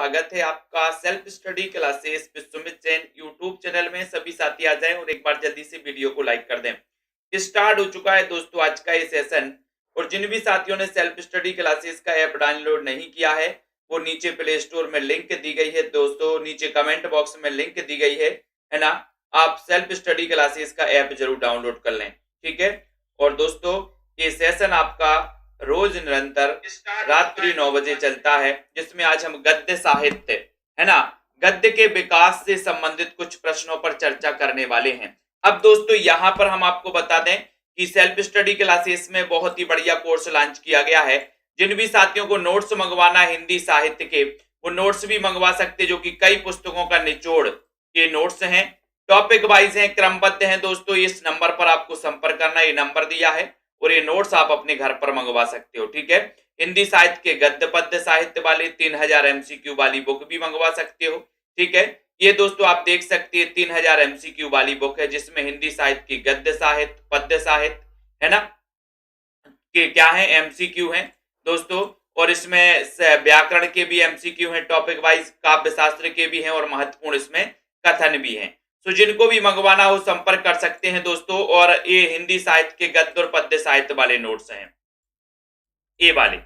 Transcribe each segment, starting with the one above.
स्वागत है आपका self study classes Vishwamit Jain YouTube channel में। सभी साथी आ जाएं और एक बार जल्दी से वीडियो को लाइक कर दें। स्टार्ट हो चुका है दोस्तों आज का ये सेशन। और जिन भी साथियों ने सेल्फ स्टडी क्लासेस का ऐप डाउनलोड नहीं किया है वो नीचे प्ले स्टोर में लिंक दी गई है दोस्तों, नीचे कमेंट बॉक्स में लिंक दी गई है ना। आप सेल्फ स्टडी क्लासेस का ऐप जरूर डाउनलोड कर लें, ठीक है। और दोस्तों ये सेशन आपका रोज निरंतर रात्रि 9 बजे चलता है, जिसमें आज हम गद्य साहित्य है ना, गद्य के विकास से संबंधित कुछ प्रश्नों पर चर्चा करने वाले हैं। अब दोस्तों यहाँ पर हम आपको बता दें कि सेल्फ स्टडी क्लासेस में बहुत ही बढ़िया कोर्स लॉन्च किया गया है। जिन भी साथियों को नोट्स मंगवाना है हिंदी साहित्य के, वो नोट्स भी मंगवा सकते, जो कि कई पुस्तकों का निचोड़ ये नोट्स हैं, टॉपिक वाइज हैं, क्रमबद्ध हैं दोस्तों। इस नंबर पर आपको संपर्क करना, ये नंबर दिया है और ये नोट्स आप अपने घर पर मंगवा सकते हो, ठीक है। हिंदी साहित्य के गद्य पद्य साहित्य वाले 3000 एमसीक्यू वाली बुक भी मंगवा सकते हो, ठीक है। ये दोस्तों आप देख सकते हैं 3000 एमसीक्यू वाली बुक है, जिसमें हिंदी साहित्य की गद्य साहित्य पद्य साहित्य है ना के क्या है एमसीक्यू हैं दोस्तों। और इसमें व्याकरण के भी एमसीक्यू हैं, टॉपिक वाइज काव्य शास्त्र के भी हैं और महत्वपूर्ण इसमें कथन भी हैं। तो जिनको भी मंगवाना हो संपर्क कर सकते हैं दोस्तों। और ये हिंदी साहित्य के गद्य और पद्य साहित्य वाले नोट्स हैं, ये वाले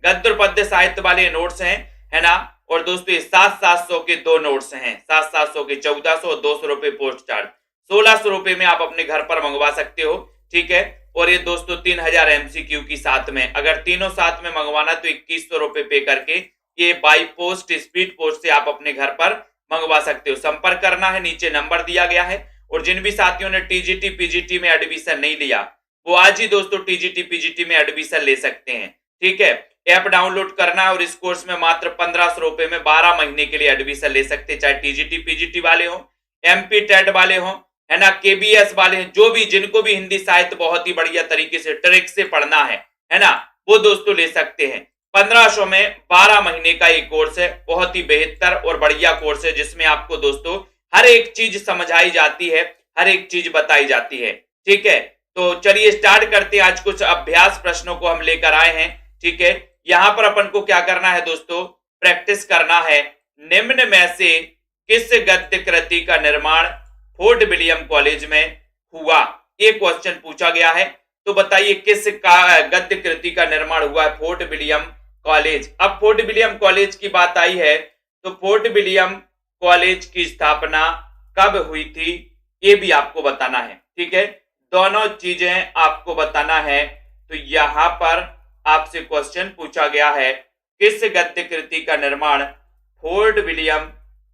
गद्य और पद्य साहित्य वाले नोट्स हैं, है ना। और दोस्तों ये 700 के दो नोट्स हैं, 700 के 1400 और 200 रुपए पोस्ट चार्ज, 1600 रुपए में आप अपने घर पर मंगवा सकते हो, ठीक है। और ये दोस्तों 3000 एमसीक्यू की साथ में, अगर तीनों साथ में मंगवाना तो 2100 रुपए पे करके ये बाई पोस्ट स्पीड पोस्ट से आप अपने घर पर मंगवा सकते हो। संपर्क करना है, नीचे नंबर दिया गया है। और जिन भी साथियों ने टीजीटी पीजीटी में एडमिशन नहीं लिया वो आज ही दोस्तों टीजीटी पीजीटी में एडमिशन ले सकते हैं, ठीक है। ऐप डाउनलोड करना है और इस कोर्स में मात्र 1500 रुपए में 12 महीने के लिए एडमिशन ले सकते हैं, चाहे टीजीटी पीजीटी वाले हो, एमपी टेट वाले हो, है ना, केबीएस वाले हैं, जो भी जिनको भी हिंदी साहित्य बहुत ही बढ़िया तरीके से ट्रिक से पढ़ना है ना, वो दोस्तों ले सकते हैं। 1500 में 12 महीने का ये कोर्स है, बहुत ही बेहतर और बढ़िया कोर्स है, जिसमें आपको दोस्तों हर एक चीज समझाई जाती है, हर एक चीज बताई जाती है, ठीक है। तो चलिए स्टार्ट करते हैं। आज कुछ अभ्यास प्रश्नों को हम लेकर आए हैं, ठीक है। यहां पर अपन को क्या करना है दोस्तों, प्रैक्टिस करना है। निम्न में से किस गद्य कृति का निर्माण फोर्ट विलियम कॉलेज में हुआ, ये क्वेश्चन पूछा गया है। तो बताइए किस का गद्य कृति का निर्माण हुआ है फोर्ट विलियम कॉलेज। अब फोर्ट विलियम कॉलेज की बात आई है तो फोर्ट विलियम कॉलेज की स्थापना कब हुई थी ये भी आपको बताना है, ठीक है। दोनों चीजें आपको बताना है। तो यहां पर आपसे क्वेश्चन पूछा गया है किस गद्य कृति का निर्माण फोर्ट विलियम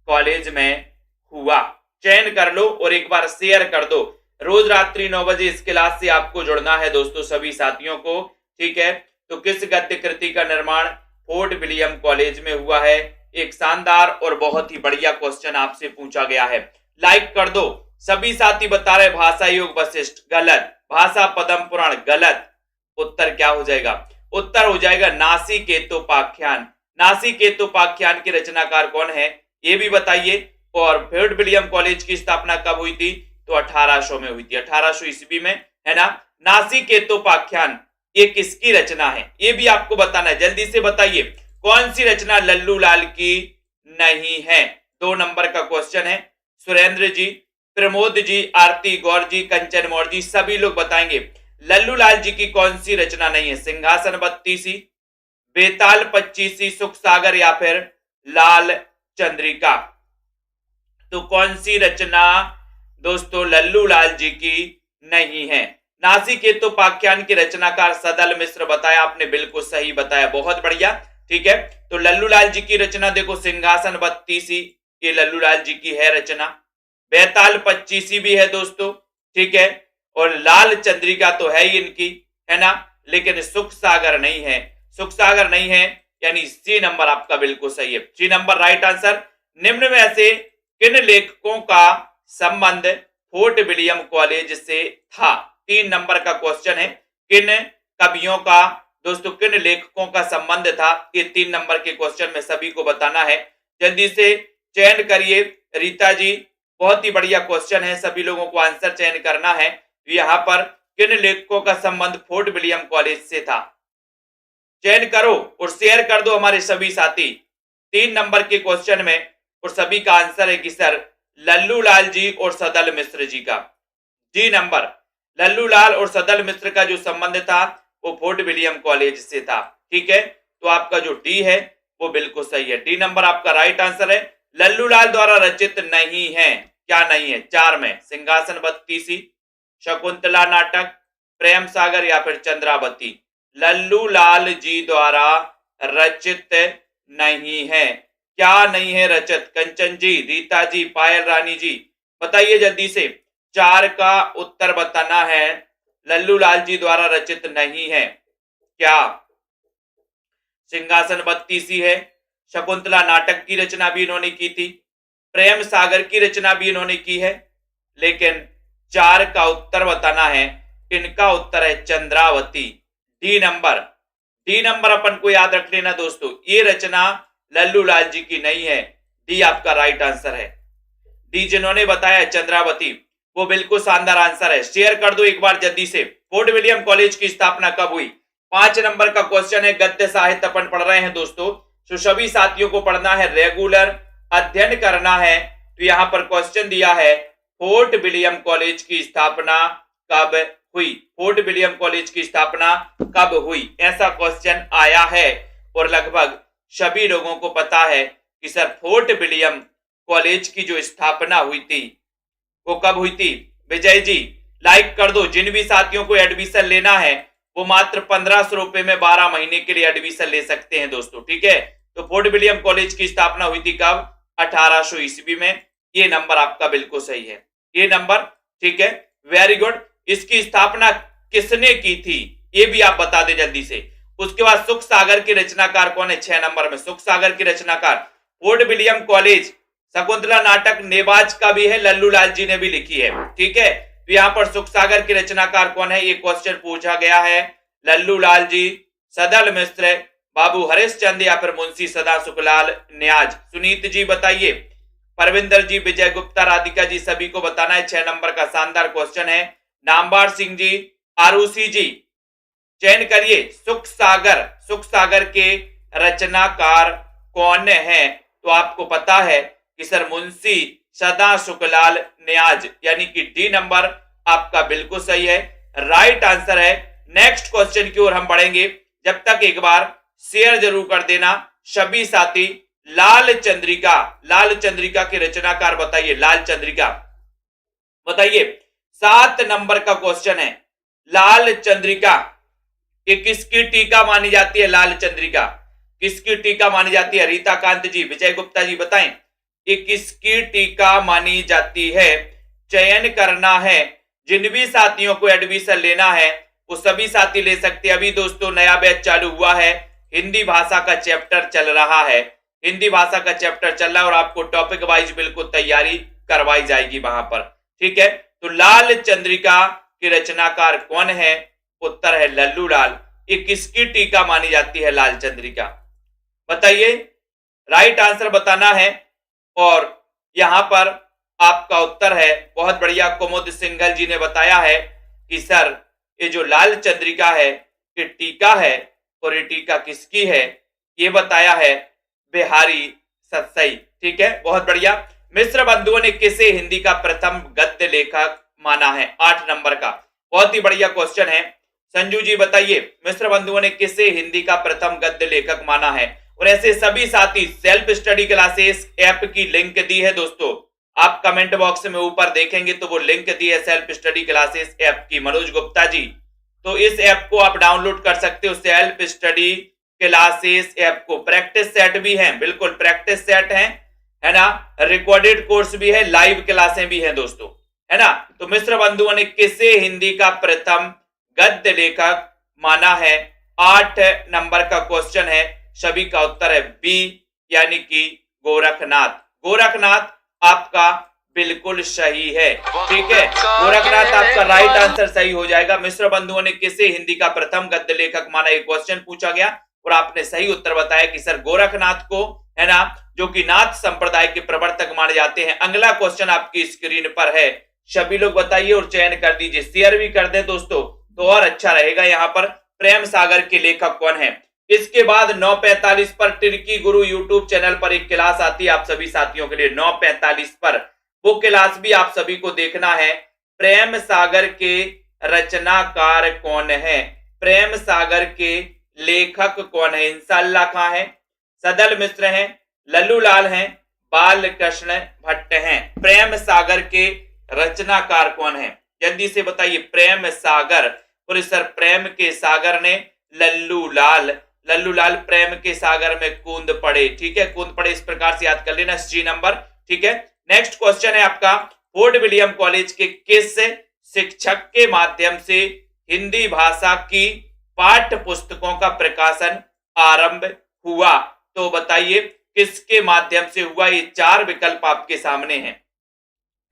कॉलेज में हुआ। चयन कर लो और एक बार शेयर कर दो। रोज रात्रि 9 बजे इस क्लास से आपको जुड़ना है दोस्तों, सभी साथियों को, ठीक है। तो किस गद्य कृति का निर्माण फोर्ट विलियम कॉलेज में हुआ है, एक शानदार और बहुत ही बढ़िया क्वेश्चन आपसे पूछा गया है। लाइक कर दो। सभी साथी बता रहे भाषा योग वशिष्ठ, गलत। भाषा पद्म पुराण, गलत। उत्तर क्या हो जाएगा, उत्तर हो जाएगा नासिकेतोपाख्यान। नासिकेतोपाख्यान के रचनाकार कौन है ये भी बताइए। और फोर्ट विलियम कॉलेज की स्थापना कब हुई थी, तो 1800 में हुई थी, 1800 ईस्वी में, है ना। नासिकेतोपाख्यान ये किसकी रचना है ये भी आपको बताना है, जल्दी से बताइए कौन सी रचना लल्लू लाल की नहीं है। 2 नंबर का क्वेश्चन है। सुरेंद्र जी, प्रमोद जी, आरती गौर जी, कंचन मौर्य जी, सभी लोग बताएंगे लल्लू लाल जी की कौन सी रचना नहीं है। सिंहासन बत्तीसी, बेताल पच्चीसी, सुख सागर या फिर लाल चंद्रिका। तो कौन सी रचना दोस्तों लल्लू लाल जी की नहीं है। नासिकेतोपाख्यान के रचनाकार सदल मिश्र बताया आपने, बिल्कुल सही बताया, बहुत बढ़िया, ठीक है। तो लल्लू लाल जी की रचना देखो सिंहासन बत्तीसी, ये लल्लू लाल जी की है रचना। बेताल पच्चीसी भी है दोस्तों, ठीक है। और लाल चंद्रिका तो है ही इनकी, है ना, लेकिन सुख सागर नहीं है। सुख सागर नहीं है यानी सी नंबर आपका बिल्कुल सही है, सी नंबर राइट आंसर। निम्न में से किन लेखकों का संबंध फोर्ट विलियम कॉलेज से था। 3 नंबर का क्वेश्चन है, किन कवियों का दोस्तों, किन लेखकों का संबंध था। ये 3 नंबर के क्वेश्चन में सभी को बताना है, जल्दी से चयन करिए। रीता जी, बहुत ही बढ़िया क्वेश्चन है, सभी लोगों को आंसर चयन करना है। यहाँ पर किन लेखकों का संबंध फोर्ट विलियम कॉलेज से था, चयन करो और शेयर कर दो हमारे सभी साथी। 3 नंबर के क्वेश्चन में और सभी का आंसर है कि सर लल्लू लाल जी और सदल मिश्र जी का। डी नंबर, लल्लू लाल और सदल मिश्र का जो संबंध था वो फोर्ट विलियम कॉलेज से था। ठीक है, तो आपका जो डी है वो बिल्कुल सही है। डी नंबर आपका राइट आंसर है। लल्लू लाल द्वारा रचित नहीं है, क्या नहीं है? 4 में सिंहासन बत्तीसी, शकुंतला नाटक, प्रेम सागर या फिर चंद्रावती। लल्लू लाल जी द्वारा रचित नहीं है, क्या नहीं है रचित? कंचन जी, रीता जी, पायल रानी जी, बताइए जल्दी से। 4 का उत्तर बताना है। लल्लू लाल जी द्वारा रचित नहीं है, क्या सिंहासन बत्तीसी है, शकुंतला नाटक की रचना भी इन्होंने की थी, प्रेम सागर की रचना भी इन्होंने की है, लेकिन 4 का उत्तर बताना है। इनका उत्तर है Chandravati. D number, D number अपन को याद रख लेना दोस्तों, ये रचना लल्लू लाल जी की नहीं है। डी आपका राइट आंसर है। डी जिन्होंने बताया चंद्रावती, वो बिल्कुल शानदार आंसर है। शेयर कर दो एक बार जल्दी से। फोर्ट विलियम कॉलेज की स्थापना कब हुई? 5 नंबर का क्वेश्चन है। गद्य साहित्य अपन पढ़ रहे हैं दोस्तों, तो सभी साथियों को पढ़ना है, रेगुलर अध्ययन करना है। तो यहां पर क्वेश्चन दिया है फोर्ट विलियम कॉलेज की स्थापना कब हुई? फोर्ट विलियम कॉलेज की स्थापना कब हुई, ऐसा क्वेश्चन आया है। और लगभग सभी लोगों को पता है कि सर फोर्ट विलियम कॉलेज की जो स्थापना हुई थी वो कब हुई थी? विजय जी लाइक कर दो। जिन भी साथियों को एडमिशन लेना है वो मात्र 1500 रुपए में 12 महीने के लिए एडमिशन ले सकते हैं दोस्तों। ठीक है, तो फोर्ट विलियम कॉलेज की स्थापना हुई थी कब? 1800 ईस्वी में। ये नंबर आपका बिल्कुल सही है, ये नंबर। ठीक है, वेरी गुड। इसकी स्थापना किसने की थी ये भी आप बता दे जल्दी से। उसके बाद सुख सागर की रचनाकार कौन है? 6 नंबर में सुख सागर की रचनाकार। फोर्ट विलियम कॉलेज शकुंतला नाटक नेबाज का भी है, लल्लू लाल जी ने भी लिखी है। ठीक है, तो यहां पर सुख सागर के रचनाकार कौन है ये क्वेश्चन पूछा गया है। लल्लू लाल जी, सदल मिश्र, बाबू हरिश्चंद्र या फिर मुंशी सदा सुखलाल न्याज। सुनीत जी बताइए। परविंदर जी, विजय गुप्ता, राधिका जी, सभी को बताना है। 6 नंबर का शानदार क्वेश्चन है। नामबार सिंह जी, आरुषि जी, चयन करिए। सुख सागर के रचनाकार कौन है? तो आपको पता है कि सर मुंशी सदा सुखलाल न्याज, यानी कि डी नंबर आपका बिल्कुल सही है, राइट आंसर है। नेक्स्ट क्वेश्चन की ओर हम बढ़ेंगे, जब तक एक बार शेयर जरूर कर देना सभी साथी। लाल चंद्रिका के रचनाकार बताइए। लाल चंद्रिका बताइए। 7 नंबर का क्वेश्चन है। लाल चंद्रिका ये किसकी टीका मानी जाती है? लाल चंद्रिका किसकी टीका मानी जाती है? रीता कांत जी, विजय गुप्ता जी बताएं, ये किसकी टीका मानी जाती है? चयन करना है। जिन भी साथियों को एडमिशन लेना है वो सभी साथी ले सकते हैं। अभी दोस्तों नया बैच चालू हुआ है, हिंदी भाषा का चैप्टर चल रहा है, हिंदी भाषा का चैप्टर चल रहा है और आपको टॉपिक वाइज बिल्कुल तैयारी करवाई जाएगी वहां पर। ठीक है, तो लाल चंद्रिका के रचनाकार कौन है? उत्तर है लल्लू लाल। ये किसकी टीका मानी जाती है लाल चंद्रिका? बताइए, राइट आंसर बताना है। और यहां पर आपका उत्तर है, बहुत बढ़िया, कुमुद सिंघल जी ने बताया है कि सर ये जो लाल चंद्रिका है ये टीका है, और ये टीका किसकी है ये बताया है बिहारी सतसई। ठीक है, बहुत बढ़िया। मिश्र बंधुओं ने किसे हिंदी का प्रथम गद्य लेखक माना है? 8 नंबर का बहुत ही बढ़िया क्वेश्चन है। संजू जी बताइए, मिश्र बंधुओं ने किसे हिंदी का प्रथम गद्य लेखक माना है? और ऐसे सभी साथी सेल्फ स्टडी क्लासेस ऐप की लिंक दी है दोस्तों, आप कमेंट बॉक्स में ऊपर देखेंगे तो वो लिंक दी है सेल्फ स्टडी क्लासेस ऐप की, मनोज गुप्ता जी। तो इस ऐप को आप डाउनलोड कर सकते हो, सेल्फ स्टडी क्लासेस ऐप को। प्रैक्टिस सेट भी है, बिल्कुल प्रैक्टिस सेट है ना, रिकॉर्डेड कोर्स भी है, लाइव क्लासें भी हैं दोस्तों, है ना। तो मिश्र बंधुओं ने किसे हिंदी का प्रथम गद्य लेखक माना है? 8 नंबर का क्वेश्चन है, सभी का उत्तर है बी, यानी कि गोरखनाथ। गोरखनाथ आपका बिल्कुल सही है। ठीक है, गोरखनाथ आपका राइट आंसर सही हो जाएगा। मिश्र बंधुओं ने किसे हिंदी का प्रथम गद्य लेखक माना, एक क्वेश्चन पूछा गया और आपने सही उत्तर बताया कि सर गोरखनाथ को, है ना, जो कि नाथ संप्रदाय के प्रवर्तक माने जाते हैं। अगला क्वेश्चन आपकी स्क्रीन पर है, सभी लोग बताइए और चयन कर दीजिए, शेयर भी कर दें दोस्तों तो और अच्छा रहेगा। यहाँ पर प्रेम सागर के लेखक कौन है? इसके बाद 9:45 पर टिर्की गुरु यूट्यूब चैनल पर एक क्लास आती है आप सभी साथियों के लिए 9:45 पर। वो क्लास भी आप सभी को देखना है। प्रेम सागर के रचनाकार कौन है? प्रेम सागर के लेखक कौन है? इंशाअल्लाह खां है, सदल मिश्र हैं, लल्लूलाल हैं, बाल कृष्ण भट्ट हैं। प्रेम सागर के रचनाकार कौन है? जल्दी से बताइए। प्रेम सागर, प्रोफेसर प्रेम के सागर ने लल्लूलाल, लल्लूलाल प्रेम के सागर में कूद पड़े। ठीक है, कूद पड़े, इस प्रकार से याद कर लेना सी नंबर। ठीक है, नेक्स्ट क्वेश्चन है आपका, फोर्ट विलियम कॉलेज के किस शिक्षक के माध्यम से हिंदी भाषा की पाठ्य पुस्तकों का प्रकाशन आरंभ हुआ? तो बताइए किसके माध्यम से हुआ? ये चार विकल्प आपके सामने हैं।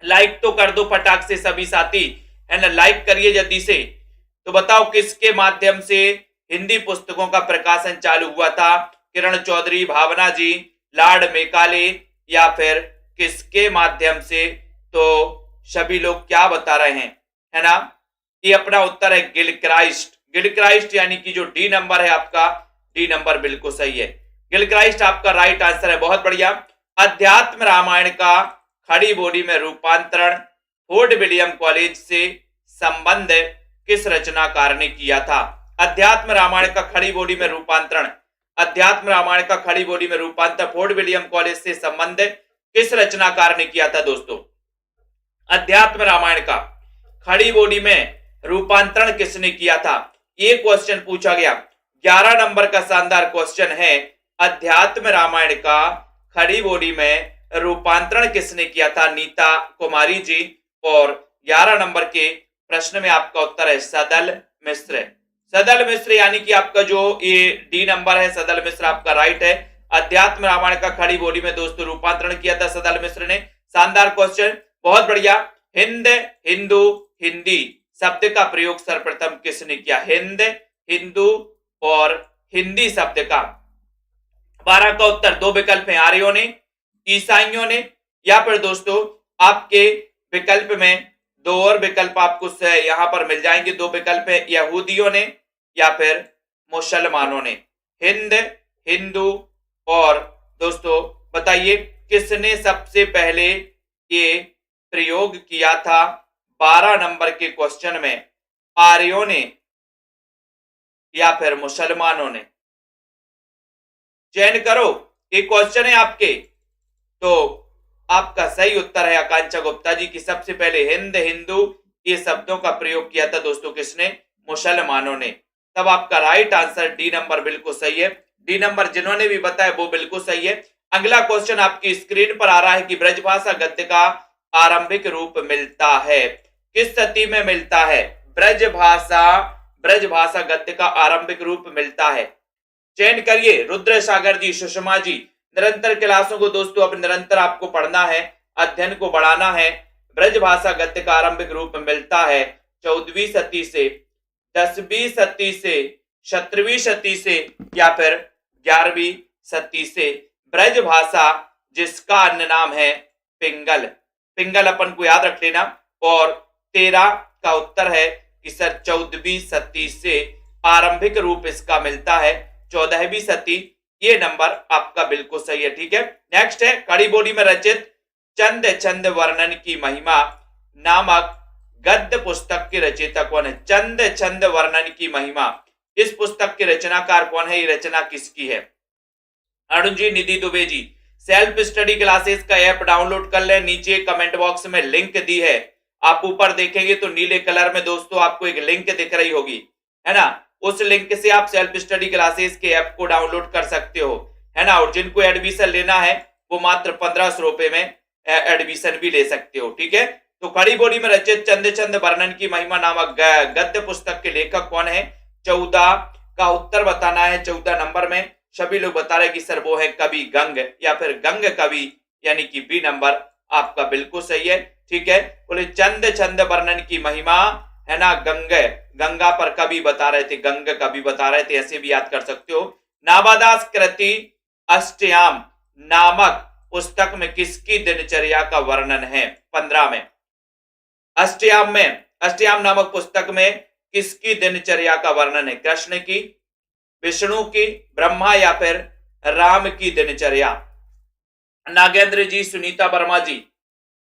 लाइक तो कर दो फटाक से सभी साथी, है ना, लाइक करिए जल्दी से। तो बताओ किसके माध्यम से हिंदी पुस्तकों का प्रकाशन चालू हुआ था? किरण चौधरी, भावना जी, लॉर्ड मेकाले, या फिर किसके माध्यम से? तो सभी लोग क्या बता रहे हैं, है ना? ये अपना उत्तर है गिलक्राइस्ट। गिलक्राइस्ट यानी कि जो डी नंबर है आपका, डी नंबर बिल्कुल सही है। गिलक्राइस्ट आपका राइट आंसर है, बहुत बढ़िया। अध्यात्म रामायण का खड़ी बोली में रूपांतरण फोर्ट विलियम कॉलेज से संबंध किस रचनाकार ने किया था? अध्यात्म रामायण का खड़ी बोली में रूपांतरण, अध्यात्म रामायण का खड़ी बोली में रूपांतरण फोर्ट विलियम कॉलेज से संबंध किस रचनाकार ने किया था दोस्तों? अध्यात्म रामायण का खड़ी बोली में रूपांतरण किसने किया था? ये क्वेश्चन पूछा गया, 11 नंबर का शानदार क्वेश्चन है। अध्यात्म रामायण का खड़ी बोली में रूपांतरण किसने किया था? नीता कुमारी जी। और 11 नंबर के प्रश्न में आपका उत्तर है सदल मिश्र। सदल मिश्र यानी कि आपका जो ये डी नंबर है, सदल मिश्र आपका राइट है। अध्यात्म रामायण का खड़ी बोली में दोस्तों रूपांतरण किया था सदल मिश्र ने। शानदार क्वेश्चन, बहुत बढ़िया। हिंद, हिंदू, हिंदी शब्द का प्रयोग सर्वप्रथम किसने किया? हिंद, हिंदू और हिंदी शब्द का 12 का उत्तर दो विकल्प हैं, आर्यों ने, ईसाइयों ने, या फिर दोस्तों आपके विकल्प में दो और विकल्प आपको यहां पर मिल जाएंगे। दो विकल्प है, यहूदियों ने या फिर मुसलमानों ने। हिंद, हिंदू और दोस्तों बताइए किसने सबसे पहले ये प्रयोग किया था 12 नंबर के क्वेश्चन में? आर्यों ने या फिर मुसलमानों ने? चयन करो, एक क्वेश्चन है आपके। तो आपका सही उत्तर है आकांक्षा गुप्ता जी की सबसे पहले हिंद, हिंदू ये शब्दों का प्रयोग किया था दोस्तों किसने? मुसलमानों ने। तब आपका राइट आंसर डी नंबर बिल्कुल सही है। डी नंबर जिन्होंने भी बताया वो बिल्कुल सही है। अगला क्वेश्चन आपकी स्क्रीन पर आ रहा है कि ब्रजभाषा गद्य का आरंभिक रूप मिलता है, किस सदी में मिलता है? ब्रजभाषा गद्य का आरंभिक रूप मिलता है। चयन करिए, रुद्र सागर जी, सुषमा जी। निरंतर क्लासों को दोस्तों अब निरंतर आपको पढ़ना है, अध्ययन को बढ़ाना है। ब्रजभाषा गद्य का आरंभिक रूप मिलता है 14वीं सदी से, 10वीं सदी से, 17वीं सदी से या फिर 11वीं सदी से। ब्रजभाषा जिसका अन्य नाम है पिंगल, पिंगल अपन को याद रख लेना। और 13 का उत्तर है कि सर 14वीं सदी से आरंभिक रूप इसका मिलता है 14वीं सदी। ये नंबर आपका बिल्कुल सही है। ठीक है, नेक्स्ट है खड़ी बोली में रचित चंद छंद वर्णन की महिमा नामक गद्य पुस्तक के रचयिता कौन है? चंद छंद वर्णन की महिमा, इस पुस्तक के रचनाकार कौन है? ये रचना किसकी है? अरुण जी, निधि Dubey ji. Self study classes का ऐप डाउनलोड कर लें, नीचे कमेंट बॉक्स में लिंक दी है। आप ऊपर देखेंगे तो नीले कलर में दोस्तों आपको एक लिंक दिख रही होगी, है ना? उस लिंक से आप सेल्फ स्टडी क्लासेस के ऐप को डाउनलोड कर सकते हो, है ना? और जिनको एडमिशन लेना है वो मात्र 1500 रुपए में एडमिशन भी ले सकते हो। ठीक है, तो खड़ी बोली में रचित चंद छंद वर्णन की महिमा नामक गद्य पुस्तक के लेखक कौन है? 14 का उत्तर बताना है। 14 नंबर में सभी लोग बता रहे कि सर वो है कवि गंग या फिर गंग कवि, यानी कि बी नंबर आपका बिल्कुल सही है। ठीक है, बोले चंद छंद वर्णन की महिमा, है ना? गंगा पर कवि बता रहे थे, गंग कवि बता रहे थे, ऐसे भी याद कर सकते हो। नाबादास कृति अष्टयाम नामक पुस्तक में किसकी दिनचर्या का वर्णन है? 15 में अष्टयाम नामक पुस्तक में किसकी दिनचर्या का वर्णन है? कृष्ण की, विष्णु की, ब्रह्मा या फिर राम की दिनचर्या? नागेंद्र जी, सुनीता वर्मा जी,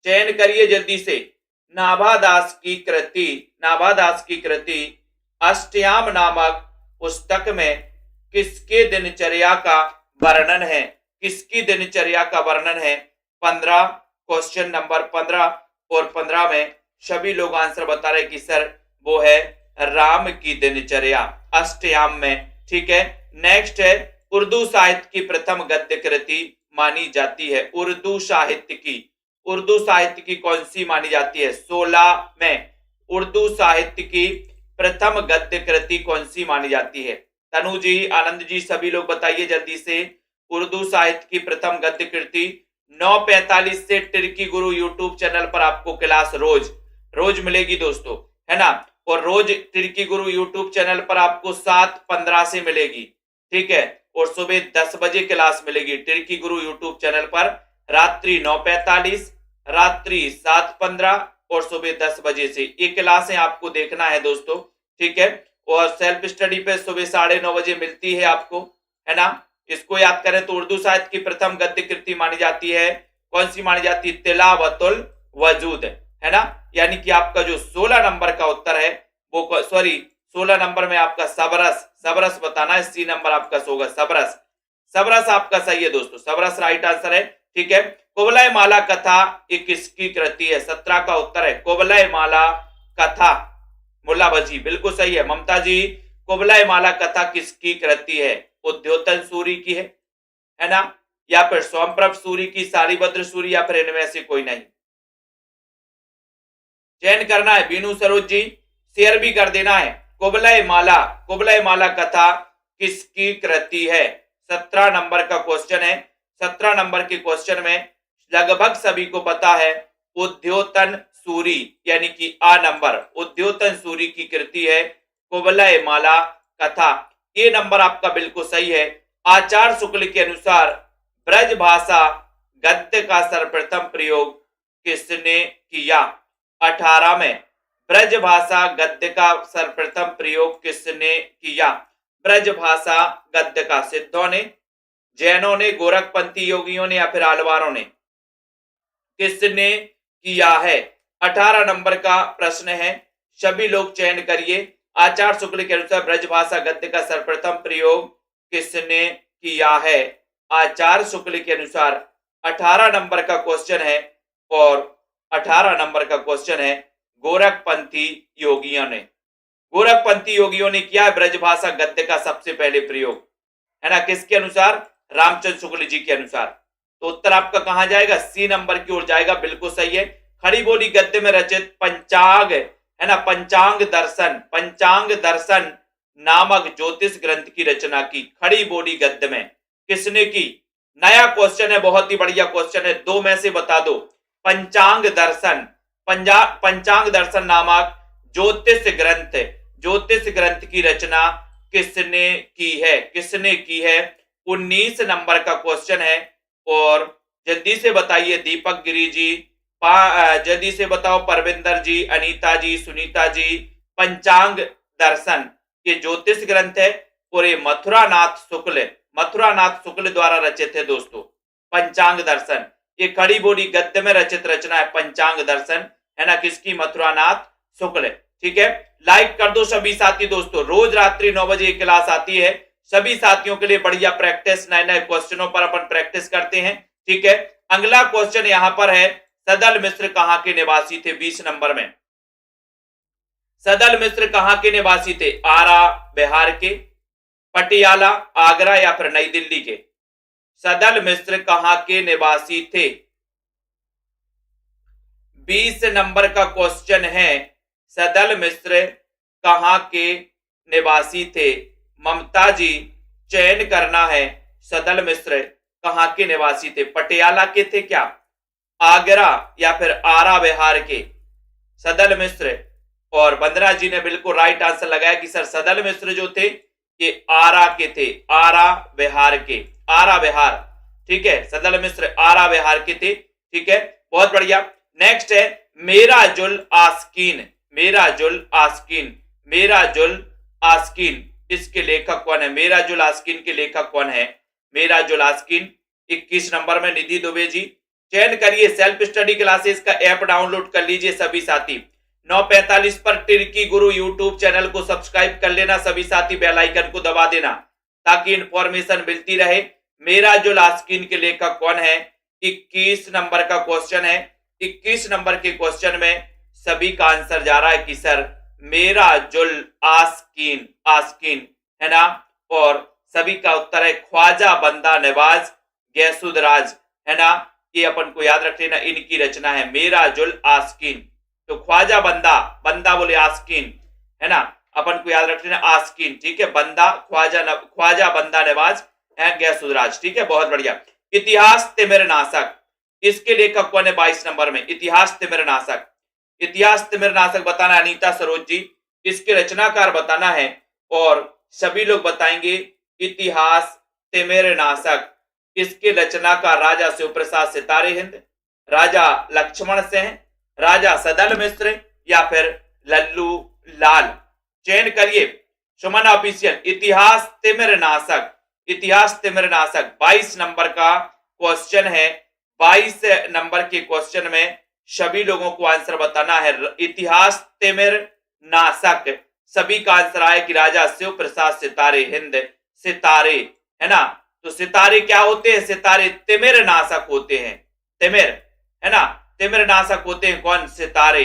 चयन करिए जल्दी से। नाभादास की कृति अष्टयाम नामक पुस्तक में किसके दिनचर्या का वर्णन है? किसकी दिनचर्या का वर्णन है? 15, क्वेश्चन नंबर 15 और 15 में सभी लोग आंसर बता रहे कि सर वो है राम की दिनचर्या, अष्टयाम में। ठीक है, नेक्स्ट है उर्दू साहित्य की प्रथम गद्य कृति मानी जाती है। उर्दू साहित्य की कौन सी मानी जाती है? 16 में उर्दू साहित्य की प्रथम गद्य कृति कौन सी मानी जाती है? तनु जी, आनंद जी, सभी लोग बताइए जल्दी से। उर्दू साहित्य की प्रथम गद्य कृति 9:45 से टिर्की गुरु यूट्यूब चैनल पर आपको क्लास रोज मिलेगी दोस्तों, है ना। और रोज टिर्की गुरु यूट्यूब चैनल पर आपको 7:15 से मिलेगी। ठीक है, और सुबह 10 बजे क्लास मिलेगी टिर्की गुरु यूट्यूब चैनल पर। रात्रि 9:45, रात्रि 7:15 और सुबह 10 बजे से ये क्लासें आपको देखना है दोस्तों। ठीक है, और सेल्फ स्टडी पे सुबह 9:30 बजे मिलती है आपको, है ना। इसको याद करें तो उर्दू साहित्य की प्रथम गद्य कृति मानी जाती है, कौन सी मानी जाती है? तिलावतुल वजूद, है ना। यानी कि आपका जो 16 नंबर का उत्तर है वो, सॉरी 16 नंबर में आपका सबरस बताना है। सी नंबर आपका होगा सबरस आपका सही है दोस्तों, सबरस राइट आंसर है। ठीक है, कुवलय माला कथा ये किसकी कृति है? 17 का उत्तर है कुवलय माला कथा। मुल्ला भजी बिल्कुल सही है। ममता जी, कुवलय माला कथा किसकी कृति है? उद्योतन सूरी की है ना, या फिर सोमप्रभ सूरी की, सारिभद्र सूरी, या फिर इनमें से कोई नहीं? चयन करना है। बीनू सरोज जी, शेयर भी कर देना है। कुवलय माला कथा किसकी कृति है? 17 नंबर का क्वेश्चन है। 17 नंबर के क्वेश्चन में लगभग सभी को पता है उद्योतन सूरी, यानी कि आ नंबर, उद्योतन सूरी की कृति है कुवलय माला कथा। ये नंबर आपका बिल्कुल सही है। आचार्य शुक्ल के अनुसार ब्रज भाषा गद्य का सर्वप्रथम प्रयोग किसने किया? 18 में ब्रज भाषा गद्य का सर्वप्रथम प्रयोग किसने किया? ब्रज भाषा गद्य का सिद्धों ने, जैनों ने, गोरखपंथी योगियों ने, या फिर आलवारों ने? किसने किया है? 18 नंबर का प्रश्न है, सभी लोग चयन करिए। आचार्य शुक्ल के अनुसार ब्रजभाषा गद्य का सर्वप्रथम प्रयोग किसने किया है? आचार्य शुक्ल के अनुसार 18 नंबर का क्वेश्चन है, और 18 नंबर का क्वेश्चन है गोरखपंथी योगियों ने किया है ब्रजभाषा गद्य का सबसे पहले प्रयोग, है ना। किसके अनुसार? रामचंद्र शुक्ल जी के अनुसार। तो उत्तर आपका कहां जाएगा? सी नंबर की ओर जाएगा, बिल्कुल सही है। खड़ी बोली गद्य में रचित पंचांग, है ना, पंचांग दर्शन नामक ज्योतिष ग्रंथ की रचना की खड़ी बोली गद्य में किसने की? नया क्वेश्चन है, बहुत ही बढ़िया क्वेश्चन है, दो में से बता दो। पंचांग दर्शन नामक ज्योतिष ग्रंथ की रचना किसने की है? 19 नंबर का क्वेश्चन है। और जल्दी से बताइए दीपक गिरी जी, जल्दी से बताओ परविंदर जी, अनीता जी, सुनीता जी। पंचांग दर्शन ये ज्योतिष ग्रंथ है, और ये मथुरानाथ शुक्ल द्वारा रचित है दोस्तों। पंचांग दर्शन ये खड़ी बोली गद्य में रचित रचना है पंचांग दर्शन, है ना, किसकी? मथुरानाथ शुक्ल। ठीक है, लाइक कर दो सभी साथी दोस्तों। रोज रात्रि 9 बजे क्लास आती है, सभी साथियों के लिए बढ़िया प्रैक्टिस, नए नए क्वेश्चनों पर अपन प्रैक्टिस करते हैं। ठीक है, अगला क्वेश्चन यहां पर है, सदल मिश्र कहां के निवासी थे? 20 नंबर में सदल मिश्र कहां के निवासी थे? आरा बिहार के, पटियाला, आगरा, या फिर नई दिल्ली के? सदल मिश्र कहां के निवासी थे? 20 नंबर का क्वेश्चन है, सदल मिश्र कहां के निवासी थे? ममता जी, चयन करना है। सदल मिश्र कहां के निवासी थे? पटियाला के थे क्या, आगरा, या फिर आरा बिहार के? सदल मिश्र, और बंदना जी ने बिल्कुल राइट आंसर लगाया कि सर सदल मिश्र जो थे ये आरा के थे, आरा बिहार के, आरा बिहार। ठीक है, सदल मिश्र आरा बिहार के थे। ठीक है, बहुत बढ़िया। नेक्स्ट है मेरा जुल आस्कीन इसके लेखक कौन है? मेराजुल आस्किन के लेखक कौन है? मेराजुल आस्किन। 21 नंबर में निधि दुबे जी। चयन करिए, सेल्फ स्टडी क्लासेस का ऐप डाउनलोड कर लीजिए सभी साथी। 9:45 पर टिर्की गुरु यूट्यूब चैनल को सब्सक्राइब कर लेना सभी साथी, बेल आइकन को दबा देना ताकि इंफॉर्मेशन मिलती रहे। मेराजुल आस्किन के लेखक कौन है? 21 नंबर का क्वेश्चन है। 21 नंबर के क्वेश्चन में सभी का आंसर जा रहा है कि सर मेराजुल आस्किन, आस्किन है ना। और सभी का उत्तर है ख्वाजा बंदा नवाज गैसुदराज, है ना। ये अपन को याद रख लेना, इनकी रचना है मेराजुल आस्किन। तो ख्वाजा बंदा, बंदा बोले आस्किन, है ना, अपन को याद रख लेना आस्किन, ठीक है। बंदा ख्वाजा बंदा नवाज है गैसुदराज, ठीक है, बहुत बढ़िया। इतिहास तिमिरनाशक, इसके लेखक कौन है? 22 नंबर में इतिहास तिमिरनाशक। इतिहास तिमिरनाशक बताना अनीता सरोज जी, इसके रचनाकार बताना है और सभी लोग बताएंगे इतिहास तिमिरनाशक। इसके रचनाकार राजा शिव प्रसाद सितारे हिंद, राजा लक्ष्मण सिंह, राजा सदल मिश्र या फिर लल्लू लाल। चयन करिए सुमन ऑफिशियल। इतिहास तिमिरनाशक, इतिहास तिमिरनाशक 22 नंबर का क्वेश्चन है। 22 नंबर के क्वेश्चन में सभी लोगों को आंसर बताना है इतिहास तिमिरनाशक। सभी का आंसर आए कि राजा शिव प्रसाद सितारे हिंद, सितारे, है ना। तो सितारे क्या होते हैं? सितारे तिमिरनाशक होते हैं, तिमिर, है ना, तिमिरनाशक होते हैं कौन? सितारे,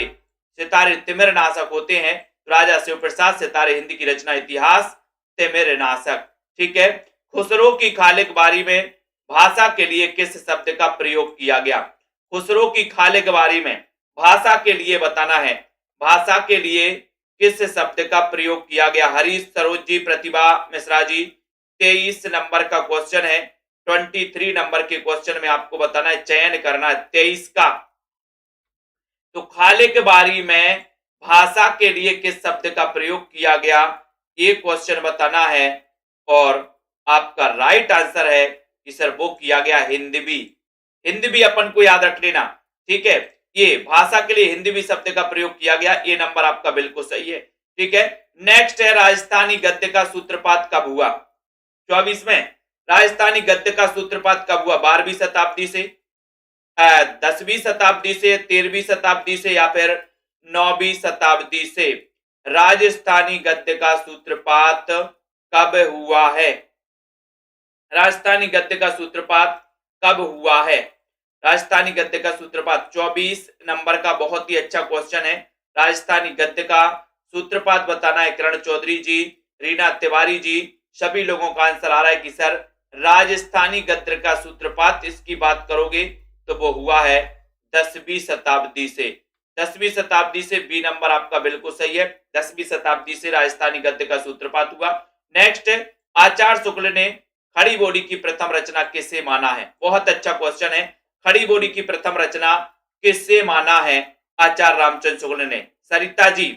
सितारे तिमिरनाशक होते हैं। राजा शिव प्रसाद सितारे हिंद की रचना इतिहास तिमिरनाशक, ठीक है। खुसरो की खालिक बारी में भाषा के लिए किस शब्द का प्रयोग किया गया? खुसरो की खालिक बारी में भाषा के लिए बताना है, भाषा के लिए किस शब्द का प्रयोग किया गया? हरीश सरोज जी, प्रतिभा मिश्रा जी। 23 नंबर का क्वेश्चन है। 23 नंबर के क्वेश्चन में आपको बताना है, चयन करना है 23 का। तो खालिक बारी में भाषा के लिए किस शब्द का प्रयोग किया गया, ये क्वेश्चन बताना है। और आपका राइट आंसर है कि सर वो किया गया हिंदवी। हिंदवी अपन को याद रख लेना, ठीक है। ये भाषा के लिए हिंदवी शब्द का प्रयोग किया गया, ये नंबर आपका बिल्कुल सही है, ठीक है। नेक्स्ट है राजस्थानी गद्य का सूत्रपात कब हुआ? 24 में राजस्थानी गद्य का सूत्रपात कब हुआ? 12वीं शताब्दी से, 10वीं शताब्दी से, 13वीं शताब्दी से या फिर 9वीं शताब्दी से? राजस्थानी गद्य का सूत्रपात कब हुआ है? राजस्थानी गद्य का सूत्रपात कब हुआ है? राजस्थानी गद्य का सूत्रपात 24 नंबर का बहुत ही अच्छा क्वेश्चन है। राजस्थानी गद्य का सूत्रपात बताना है करण चौधरी जी, रीना तिवारी जी। सभी लोगों का आंसर आ रहा है कि सर राजस्थानी गद्य का सूत्रपात, इसकी बात करोगे तो वो हुआ है 10वीं शताब्दी से। 10वीं शताब्दी से, बी नंबर आपका बिल्कुल सही है। 10वीं शताब्दी से राजस्थानी गद्य का सूत्रपात हुआ। नेक्स्ट, आचार्य शुक्ल ने खड़ी बोली की प्रथम रचना किसे माना है? बहुत अच्छा क्वेश्चन है। खड़ी बोली की प्रथम रचना किसे माना है आचार्य रामचंद्र शुक्ल ने? सरिता जी,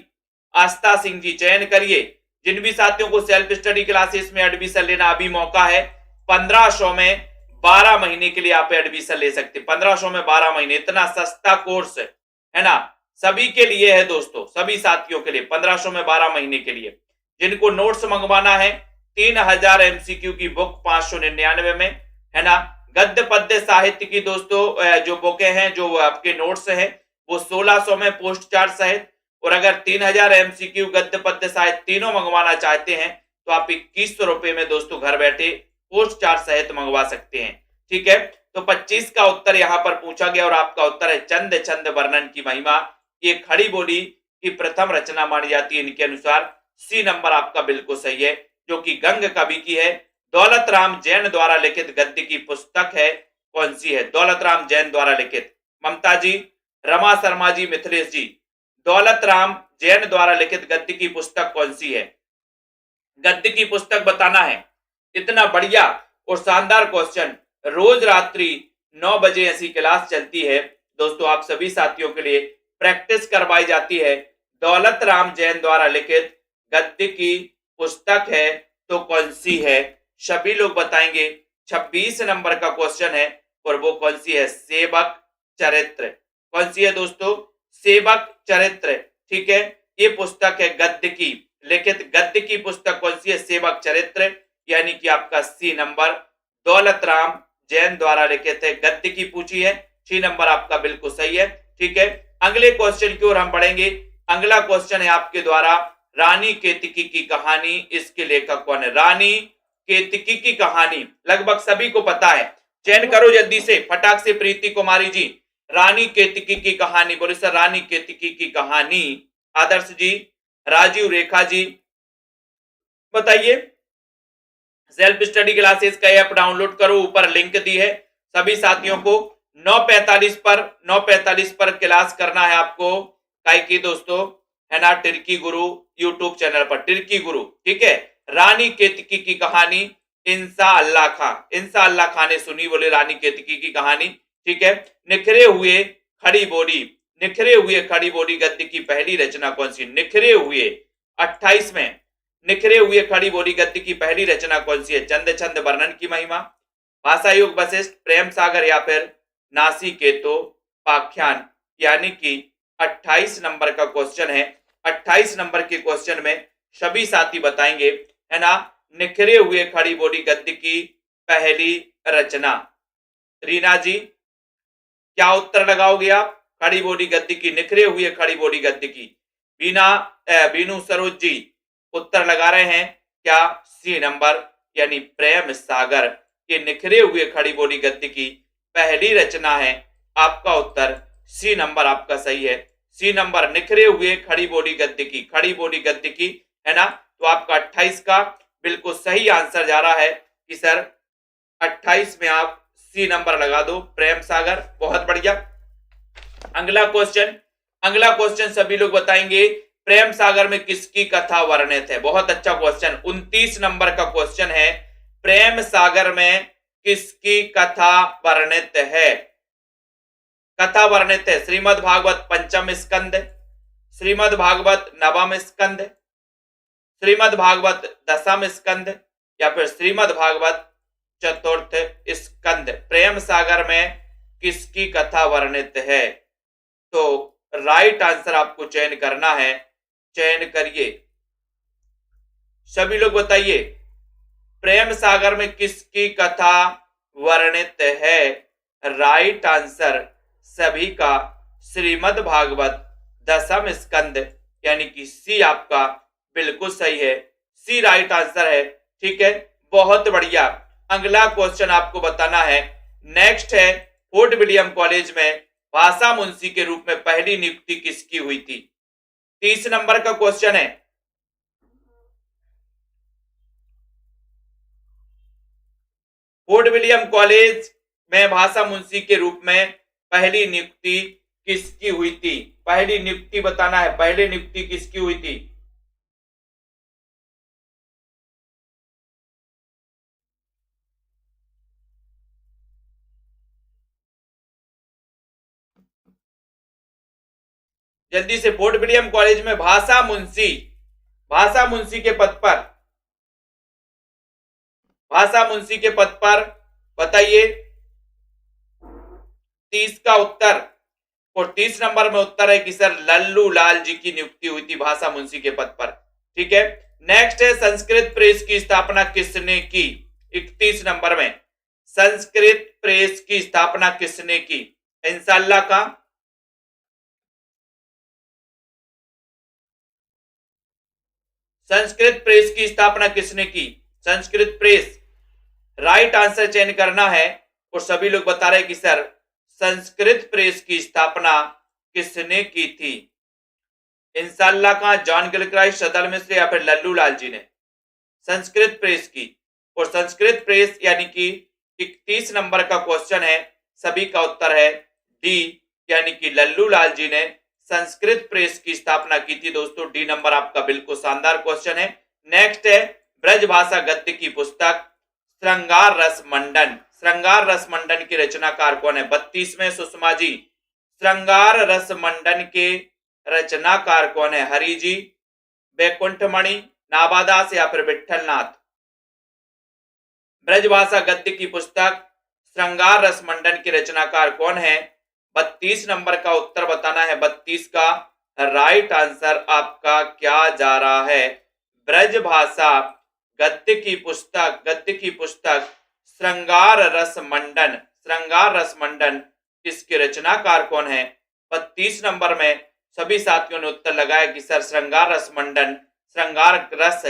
आस्था सिंह जी। चयन करिए। जिन भी साथियों को सेल्फ स्टडी क्लासेस में एडमिशन लेना अभी मौका है। 1500 में 12 महीने के लिए आप एडमिशन ले सकते हैं। 1500 में 12 महीने, इतना सस्ता कोर्स है ना, सभी के लिए है दोस्तों, सभी साथियों के लिए 1500 में 12 महीने के लिए। जिनको नोट्स मंगवाना है 3000 एमसीक्यू की बुक 599 में, है ना। गद्य पद्य साहित्य की दोस्तों जो बुकें हैं, जो आपके नोट्स हैं, वो 1600 में पोस्ट चार्ज सहित। और अगर 3000 एमसीक्यू गद्य पद्य साहित्य तीनों मंगवाना चाहते हैं तो आप 2100 रुपए में दोस्तों घर बैठे पोस्ट चार्ज सहित मंगवा सकते हैं, ठीक है। तो 25 का उत्तर यहां पर पूछा गया और आपका उत्तर है चंद छंद वर्णन की महिमा। ये खड़ी बोली की प्रथम रचना मानी जाती है इनके अनुसार। सी नंबर आपका बिल्कुल सही है, जो कि गंग कवि की है। दौलत राम जैन द्वारा लिखित गद्य की पुस्तक है, कौन सी है? दौलत राम जैन द्वारा लिखित। ममता जी, रमा शर्मा जी, मिथिलेश जी, दौलत राम जैन द्वारा लिखित गद्य की पुस्तक कौन सी है? गद्य की पुस्तक बताना है। इतना बढ़िया और शानदार क्वेश्चन। रोज रात्रि 9 बजे ऐसी क्लास चलती है दोस्तों, आप सभी साथियों के लिए प्रैक्टिस करवाई जाती है। दौलत राम जैन द्वारा लिखित गद्य की पुस्तक है तो कौन सी है? सभी लोग बताएंगे। 26 नंबर का क्वेश्चन है और वो कौन सी है? सेवक चरित्र। कौन सी है दोस्तों? सेवक चरित्र, ठीक है। ये पुस्तक है गद्य की, लिखित गद्य की पुस्तक कौन सी है? सेवक चरित्र, यानी कि आपका सी नंबर। दौलत राम जैन द्वारा लिखित है गद्य की पूछी है, सी नंबर आपका बिल्कुल सही है। ठीक है, अगले क्वेश्चन की ओर हम बढ़ेंगे। अगला क्वेश्चन है आपके द्वारा रानी केतकी की कहानी, इसके लेखक कौन है? रानी केतकी की कहानी लगभग सभी को पता है, चयन करो जल्दी से, फटाक से प्रीति कुमारी जी। रानी केतकी की कहानी, बोले सर रानी केतकी की कहानी। आदर्श जी, राजीव, रेखा जी बताइए। सेल्फ स्टडी क्लासेस का ऐप डाउनलोड करो, ऊपर लिंक दी है सभी साथियों को। 9:45 पर क्लास करना है आपको, काय की दोस्तों, है ना, टिर्की गुरु यूट्यूब चैनल पर, टिर्की गुरु। ठीक है, रानी केतकी की कहानी, इंसा अल्लाह खां ने सुनी, बोले रानी केतकी की कहानी। ठीक है, निखरे हुए खड़ी बोली गद्य की पहली रचना कौन सी? निखरे हुए 28 में निखरे हुए खड़ी बोली गद्य की पहली रचना कौन सी है? चंद छंद वर्णन की महिमा, भाषा युग वशिष्ठ, प्रेम सागर या फिर नासिकेतो पाख्यान। यानी कि 28 नंबर का क्वेश्चन है। 28 नंबर के क्वेश्चन में सभी साथी बताएंगे, है ना, निखरे हुए खड़ी बोली गद्य की पहली रचना। रीना जी क्या उत्तर लगाओगे आप? खड़ी बोली गद्य की, निखरे हुए खड़ी बोली गद्य की। बीनू सरोज जी उत्तर लगा रहे हैं क्या? सी नंबर, यानी प्रेम सागर, ये निखरे हुए खड़ी बोली गद्य की पहली रचना है। आपका उत्तर सी नंबर आपका सही है। सी नंबर निखरे हुए खड़ी बोली गद्य की, है ना। तो आपका 28 का बिल्कुल सही आंसर जा रहा है कि सर 28 में आप सी नंबर लगा दो, प्रेम सागर। बहुत बढ़िया। अगला क्वेश्चन सभी लोग बताएंगे, प्रेम सागर में किसकी कथा वर्णित है? बहुत अच्छा क्वेश्चन, 29 नंबर का क्वेश्चन है, प्रेम सागर में किसकी कथा वर्णित है? कथा वर्णित है श्रीमद् भागवत पंचम स्कंद, श्रीमद् भागवत नवम स्कंद, श्रीमद् भागवत दसम स्कंद या फिर श्रीमद् भागवत चतुर्थ स्कंद। प्रेम सागर में किसकी कथा वर्णित है? तो राइट आंसर आपको चयन करना है, चयन करिए। सभी लोग बताइए, प्रेम सागर में किसकी कथा वर्णित है? राइट आंसर सभी का श्रीमद् भागवत दसम स्कंद, यानी कि सी आपका बिल्कुल सही है, सी राइट आंसर है। ठीक है, बहुत बढ़िया। अगला क्वेश्चन आपको बताना है, नेक्स्ट है, फोर्ट विलियम कॉलेज में भाषा मुंशी के रूप में पहली नियुक्ति किसकी हुई थी? 30 नंबर का क्वेश्चन है। फोर्ट विलियम कॉलेज में भाषा मुंशी के रूप में पहली नियुक्ति किसकी हुई थी? पहली नियुक्ति बताना है, पहली नियुक्ति किसकी हुई थी? जल्दी से, फोर्ट विलियम कॉलेज में भाषा मुंशी के पद पर, भाषा मुंशी के पद पर बताइए 30 का उत्तर। और 30 नंबर में उत्तर है कि सर लल्लू लाल जी की नियुक्ति हुई थी भाषा मुंशी के पद पर। ठीक है, नेक्स्ट है, संस्कृत प्रेस की स्थापना किसने की? 31 नंबर में संस्कृत प्रेस की स्थापना किसने की? इंशाअल्लाह का। संस्कृत प्रेस की स्थापना किसने की? संस्कृत प्रेस राइट आंसर चयन करना है। और सभी लोग बता रहे हैं कि सर संस्कृत प्रेस की स्थापना किसने की थी? इंशाअल्लाह का, जॉन गिलक्राइस्ट, सदर मिश्र या फिर लल्लू लाल जी ने संस्कृत प्रेस की। और संस्कृत प्रेस यानी कि 31 नंबर का क्वेश्चन है, सभी का उत्तर है डी, यानी कि लल्लू लाल जी ने संस्कृत प्रेस की स्थापना की थी। दोस्तों डी नंबर आपका बिल्कुल शानदार क्वेश्चन है। नेक्स्ट है, ब्रजभाषा गद्य की पुस्तक श्रृंगार रस मंडन, श्रृंगार रस मंडन के रचनाकार कौन है? 32 में सुषमा जी। श्रृंगार रस मंडन के रचनाकार कौन है? हरि जी, बैकुंठमणि, नाबादास या फिर विठलनाथ। ब्रजभाषा गद्य की पुस्तक श्रृंगार रस मंडन के रचनाकार कौन है? 32 नंबर का उत्तर बताना है। 32 का राइट आंसर आपका क्या जा रहा है? ब्रजभाषा गद्य की पुस्तक श्रृंगार रस मंडन इसके रचनाकार कौन है? 32 नंबर में सभी साथियों ने उत्तर लगाया कि सर श्रृंगार रस मंडन, श्रृंगार रस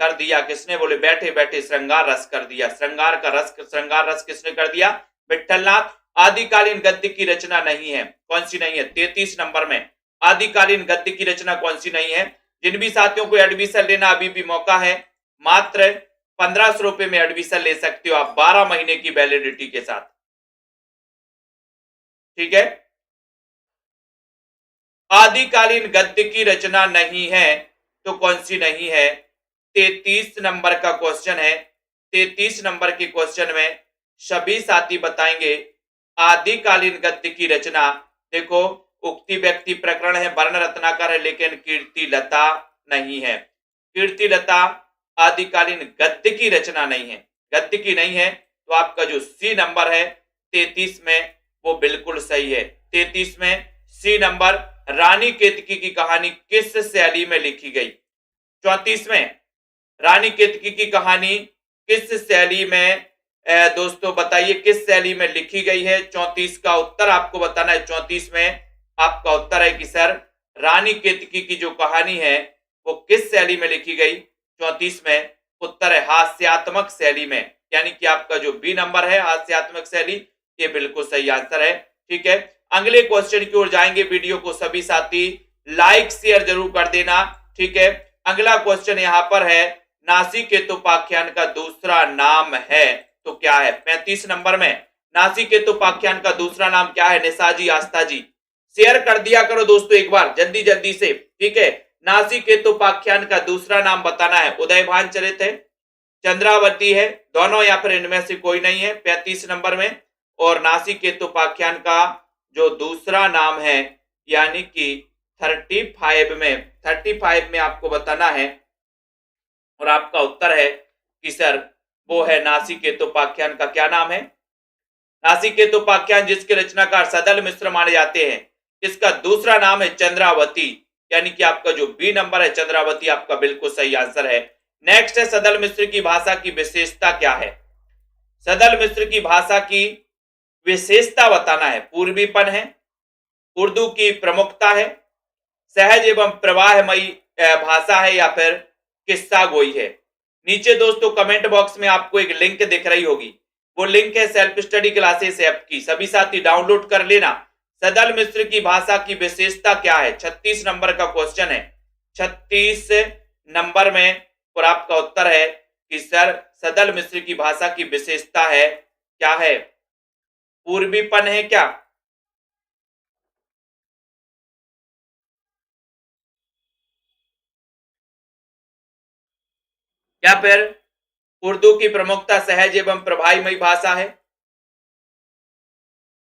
कर दिया किसने? बोले बैठे बैठे श्रृंगार रस कर दिया। श्रृंगार रस किसने कर दिया? विठलनाथ। आदिकालीन गद्य की रचना नहीं है, कौन सी नहीं है? 33 नंबर में आदिकालीन गद्य की रचना कौन सी नहीं है? जिन भी साथियों को एडमिशन लेना अभी भी मौका है, मात्र 1500 रुपए में एडमिशन ले सकते हो आप 12 महीने की वैलिडिटी के साथ, ठीक है। आदिकालीन गद्य की रचना नहीं है तो कौन सी नहीं है? 33 नंबर का क्वेश्चन है। 33 नंबर के क्वेश्चन में सभी साथी बताएंगे आदिकालीन गद्य की रचना। देखो, उक्ति व्यक्ति प्रकरण है, वर्ण रत्नाकर है, लेकिन कीर्तिलता नहीं है। कीर्तिलता आदिकालीन गद्य की रचना नहीं है, गद्य की नहीं है, तो आपका जो सी नंबर है 33 में वो बिल्कुल सही है। 33 में सी नंबर। रानी केतकी की कहानी किस शैली में लिखी गई? 34 में रानी केतकी की कहानी किस शैली में दोस्तों बताइए, किस शैली में लिखी गई है? 34 का उत्तर आपको बताना है। 34 में आपका उत्तर है कि सर रानी केतकी की जो कहानी है वो किस शैली में लिखी गई? 34 में उत्तर है हास्यात्मक शैली में, यानी कि आपका जो बी नंबर है हास्यात्मक शैली, ये बिल्कुल सही आंसर है, ठीक है। अगले क्वेश्चन की ओर जाएंगे। वीडियो को सभी साथी लाइक शेयर जरूर कर देना, ठीक है। अगला क्वेश्चन यहाँ पर है, नासिकेतोपाख्यान का दूसरा नाम है तो क्या है? 35 नंबर में नासिकेतोपाख्यान का दूसरा नाम क्या है? निशाजी आस्था जी शेयर कर दिया करो दोस्तों एक बार जल्दी जल्दी से, ठीक है। नासिकेतोपाख्यान का दूसरा नाम बताना है। उदयभान चरित है, चंद्रावती है, दोनों या फिर इनमें से कोई नहीं है 35 नंबर में। और नासिकेतोपाख्यान का जो दूसरा नाम है यानी कि 35 में आपको बताना है, और आपका उत्तर है कि सर वो है नासिकेतोपाख्यान का क्या नाम है? नासिकेतोपाख्यान जिसके रचनाकार सदल मिश्र माने जाते हैं, इसका दूसरा नाम है चंद्रावती, यानी कि आपका जो बी नंबर है चंद्रावती आपका बिल्कुल सही आंसर है। नेक्स्ट है, सदल मिश्र की भाषा की विशेषता क्या है? सदल मिश्र की भाषा की विशेषता बताना है। पूर्वीपन है, उर्दू की प्रमुखता है, सहज एवं प्रवाहमयी भाषा है, या फिर किस्सा गोई है। नीचे दोस्तों कमेंट बॉक्स में आपको एक लिंक दिख रही होगी, वो लिंक है सेल्फ स्टडी क्लासेस ऐप की, सभी साथी डाउनलोड कर लेना। सदल मिश्र की भाषा की विशेषता क्या है? 36 नंबर का क्वेश्चन है, 36 नंबर में, और आपका उत्तर है कि सर सदल मिश्र की भाषा की विशेषता है क्या है? पूर्वीपन है क्या? या फिर उर्दू की प्रमुखता, सहज एवं प्रभावमयी भाषा है?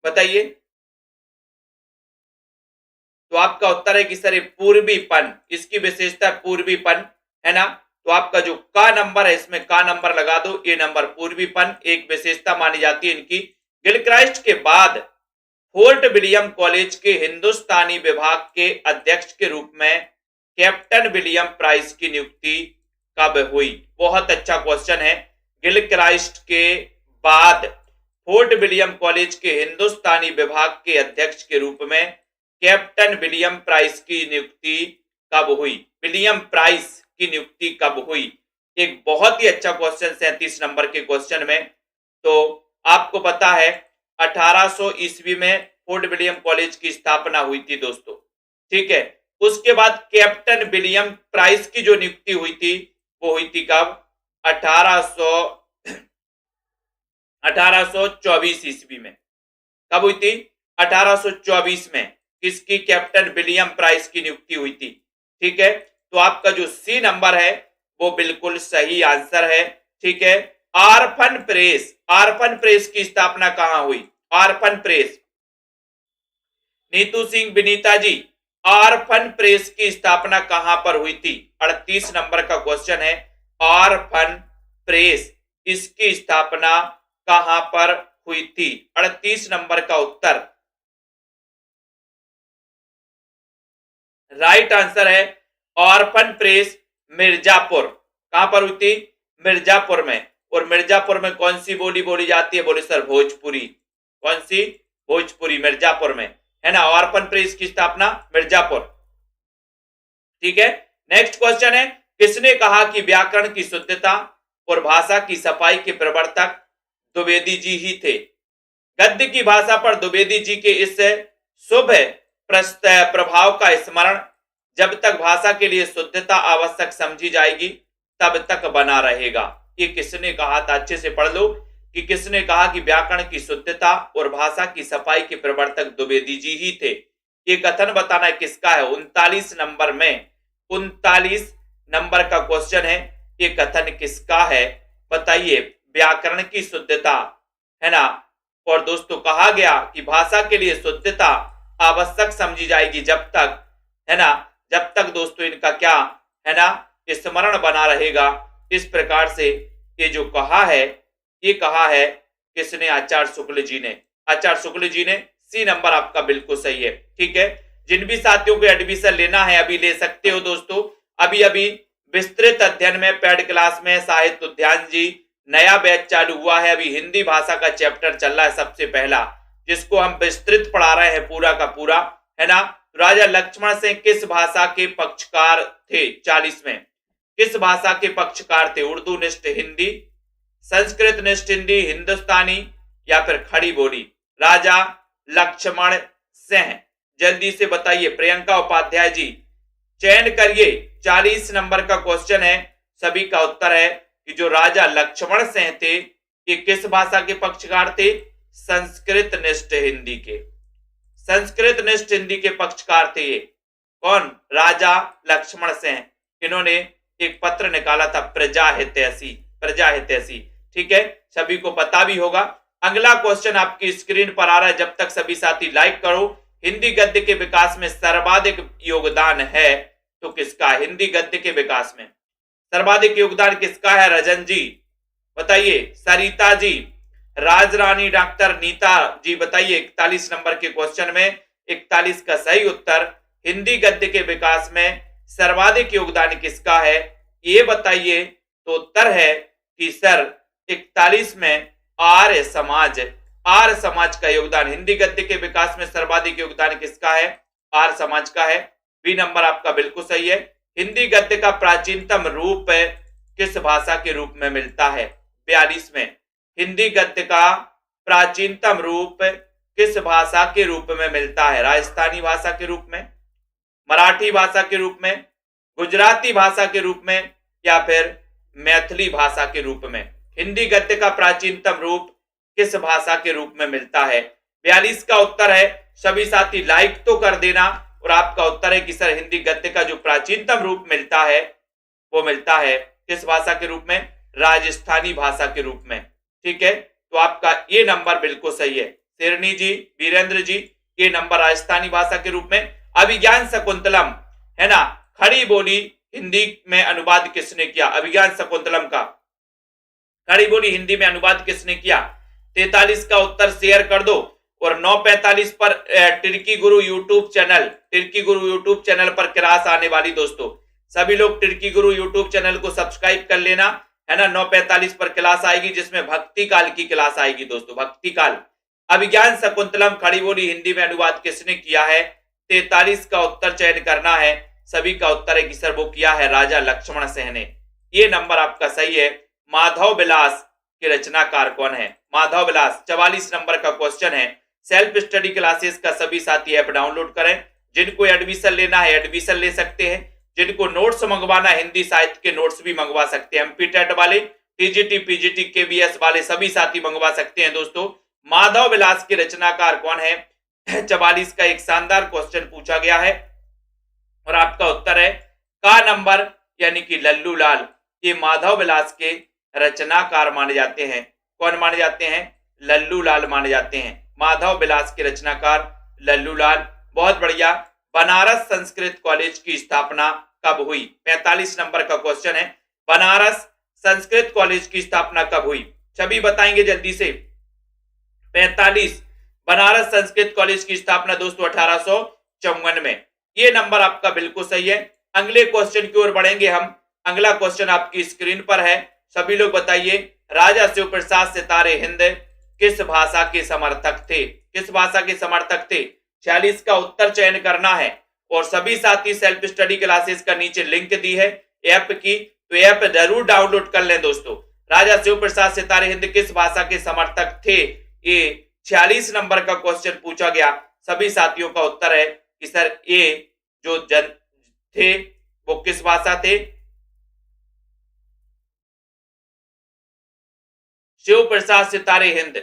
बताइए। तो आपका उत्तर है कि सर पूर्वीपन, इसकी विशेषता पूर्वीपन है ना। तो आपका जो का नंबर है इसमें का नंबर लगा दो, ए नंबर पूर्वीपन एक विशेषता मानी जाती है इनकी। गिलक्राइस्ट के बाद फोर्ट विलियम कॉलेज के हिंदुस्तानी विभाग के अध्यक्ष के रूप में कैप्टन विलियम प्राइस की नियुक्ति कब हुई? बहुत अच्छा क्वेश्चन है। गिलक्राइस्ट के बाद फोर्ट विलियम कॉलेज के हिंदुस्तानी विभाग के अध्यक्ष के रूप में कैप्टन विलियम प्राइस की नियुक्ति कब हुई? विलियम प्राइस की नियुक्ति कब हुई? एक बहुत ही अच्छा क्वेश्चन 37 नंबर के क्वेश्चन में। तो आपको पता है 1800 ईस्वी में फोर्ट विलियम कॉलेज की स्थापना हुई थी दोस्तों, ठीक है। उसके बाद कैप्टन विलियम प्राइस की जो नियुक्ति हुई थी वो हुई थी कब? 1824 ईस्वी में। कब हुई थी? 1824 में किसकी? कैप्टन विलियम प्राइस की नियुक्ति हुई थी, ठीक है। तो आपका जो सी नंबर है वो बिल्कुल सही आंसर है, ठीक है। आरफन प्रेस की स्थापना कहां हुई? आरफन प्रेस, नीतू सिंह विनीता जी, आरफन प्रेस की स्थापना कहां पर हुई थी? 38 नंबर का क्वेश्चन है, आरफन प्रेस इसकी स्थापना कहां पर हुई थी? 38 नंबर का उत्तर राइट आंसर है ऑर्फन प्रेस मिर्जापुर। कहां पर हुई थी? मिर्जापुर में। और मिर्जापुर में कौन सी बोली बोली जाती है? बोले सर भोजपुरी। कौन सी? भोजपुरी, मिर्जापुर में, है ना। ऑर्फन प्रेस की स्थापना मिर्जापुर। ठीक है। नेक्स्ट क्वेश्चन है, किसने कहा कि व्याकरण की शुद्धता और भाषा की सफाई के प्रवर्तक द्विवेदी जी ही थे? गद्य की भाषा पर द्विवेदी जी के इस शुभ प्रभाव का स्मरण जब तक भाषा के लिए शुद्धता आवश्यक समझी जाएगी तब तक बना रहेगा। ये किसने कहा था? अच्छे से पढ़ लो कि किसने कहा कि व्याकरण की शुद्धता और भाषा की सफाई के प्रवर्तक द्विवेदी जी ही थे। ये कथन बताना किसका है? 39 नंबर में, 39 नंबर का क्वेश्चन है। ये कथन किसका है बताइए? व्याकरण की शुद्धता, है ना। और दोस्तों कहा गया कि भाषा के लिए शुद्धता आवश्यक समझी जाएगी जब तक, है ना, जब तक दोस्तों इनका क्या है ना, स्मरण बना रहेगा। इस प्रकार से ये जो कहा है, ये कहा है किसने? आचार्य शुक्ल जी ने। आचार्य शुक्ल जी ने। सी नंबर आपका बिल्कुल सही है। ठीक है। जिन भी साथियों को एडमिशन लेना है अभी ले सकते हो दोस्तों। अभी अभी विस्तृत अध्ययन में पेड क्लास में साहित्य उद्यान जी नया बैच चालू हुआ है। अभी हिंदी भाषा का चैप्टर चल रहा है सबसे पहला, जिसको हम विस्तृत पढ़ा रहे हैं पूरा का पूरा, है ना। राजा लक्ष्मण सिंह किस भाषा के पक्षकार थे? 40 में किस भाषा के पक्षकार थे? उर्दू निष्ठ हिंदी, संस्कृत निष्ठ हिंदी, हिंदुस्तानी या फिर खड़ी बोली? राजा लक्ष्मण सिंह। जल्दी से बताइए प्रियंका उपाध्याय जी, चयन करिए। 40 नंबर का क्वेश्चन है। सभी का उत्तर है कि जो राजा लक्ष्मण सिंह थे ये किस भाषा के पक्षकार थे? संस्कृत निष्ठ हिंदी के। संस्कृत निष्ठ हिंदी के पक्षकार थे ये। कौन? राजा लक्ष्मण सिंह। इन्होंने एक पत्र निकाला था प्रजा हितैषी, प्रजा हितैषी। ठीक है, सभी को पता भी होगा। अगला क्वेश्चन आपकी स्क्रीन पर आ रहा है, जब तक सभी साथी लाइक करो। हिंदी गद्य के विकास में सर्वाधिक योगदान है तो किसका? हिंदी गद्य के विकास में सर्वाधिक योगदान किसका है? रजन जी बताइए, सरिता जी, राजरानी, डॉक्टर नीता जी बताइए। 41 नंबर के क्वेश्चन में 41 का सही उत्तर, हिंदी गद्य के विकास में सर्वाधिक योगदान किसका है ये बताइए। तो उत्तर है कि सर 41 में आर्य समाज, आर्य समाज का योगदान। हिंदी गद्य के विकास में सर्वाधिक योगदान किसका है? आर्य समाज का है। बी नंबर आपका बिल्कुल सही है। हिंदी गद्य का प्राचीनतम रूप किस भाषा के रूप में मिलता है? 42 में हिंदी गद्य का प्राचीनतम रूप किस भाषा के रूप में मिलता है? राजस्थानी भाषा के रूप में, मराठी भाषा के रूप में, गुजराती भाषा के रूप में या फिर मैथिली भाषा के रूप में? हिंदी गद्य का प्राचीनतम रूप किस भाषा के रूप में मिलता है? 42 का उत्तर है। सभी साथी लाइक तो कर देना। और आपका उत्तर है कि सर हिंदी गद्य का जो प्राचीनतम रूप मिलता है वो मिलता है किस भाषा के रूप में? राजस्थानी भाषा के रूप में। ठीक है, तो आपका ये नंबर बिल्कुल सही है। शेरनी जी, वीरेंद्र जी, ये नंबर राजस्थानी भाषा के रूप में। अभिज्ञान शकुंतलम, है ना, खड़ी बोली हिंदी में अनुवाद किसने किया? अभिज्ञान शकुंतलम का खड़ी बोली हिंदी में अनुवाद किसने किया? 43 का उत्तर शेयर कर दो। और 9:45 पर टिर्की गुरु यूट्यूब चैनल, टिर्की गुरु यूट्यूब चैनल पर क्लास आने वाली दोस्तों। सभी लोग टिर्की गुरु यूट्यूब चैनल को सब्सक्राइब कर लेना, है ना। 9:45 पर क्लास आएगी जिसमें भक्ति काल की क्लास आएगी दोस्तों, भक्ति काल। अभिज्ञान शकुंतलम खड़ी बोली हिंदी में अनुवाद किसने किया है? 43 का उत्तर चयन करना है। सभी का उत्तर है कि सर वो किया है राजा लक्ष्मण सिंह ने। ये नंबर आपका सही है। माधव विलास के रचनाकार कौन है? माधव विलास। 44 नंबर का क्वेश्चन है। सेल्फ स्टडी क्लासेस का सभी साथी ऐप डाउनलोड करें। जिनको एडमिशन लेना है एडमिशन ले सकते हैं। जिनको नोट्स मंगवाना, हिंदी साहित्य के नोट्स भी मंगवा सकते हैं। एमपी-टेट वाले, टीजीटी, पीजीटी, केवीएस वाले सभी साथी मंगवा सकते हैं दोस्तों। माधव विलास के रचनाकार कौन है? 44 का एक शानदार क्वेश्चन पूछा गया है और आपका उत्तर है का नंबर, यानी कि लल्लू लाल। ये माधव विलास के रचनाकार माने जाते हैं। कौन माने जाते हैं? लल्लू लाल माने जाते हैं। माधव विलास के रचनाकार लल्लू लाल। बहुत बढ़िया। बनारस संस्कृत कॉलेज की स्थापना कब हुई? 45 नंबर का क्वेश्चन है। बनारस संस्कृत कॉलेज की स्थापना कब हुई? सभी बताएंगे जल्दी से। 45 बनारस संस्कृत कॉलेज की स्थापना दोस्तों 1854 में। ये नंबर आपका बिल्कुल सही है। अगले क्वेश्चन की ओर बढ़ेंगे हम। अगला क्वेश्चन आपकी स्क्रीन पर है, सभी लोग बताइए, राजा शिव प्रसाद सितारे हिंद किस भाषा के समर्थक थे? किस भाषा के समर्थक थे? 46 का उत्तर चयन करना है और सभी साथी सेल्फ स्टडी क्लासेस का नीचे लिंक दी है ऐप की, तो ऐप जरूर डाउनलोड कर लें दोस्तों। राजा शिव प्रसाद सितारे हिंद किस भाषा के समर्थक थे? ये 46 नंबर का क्वेश्चन पूछा गया। सभी साथियों का उत्तर है कि सर ये जो जन थे वो किस भाषा थे? शिव प्रसाद सितारे हिंद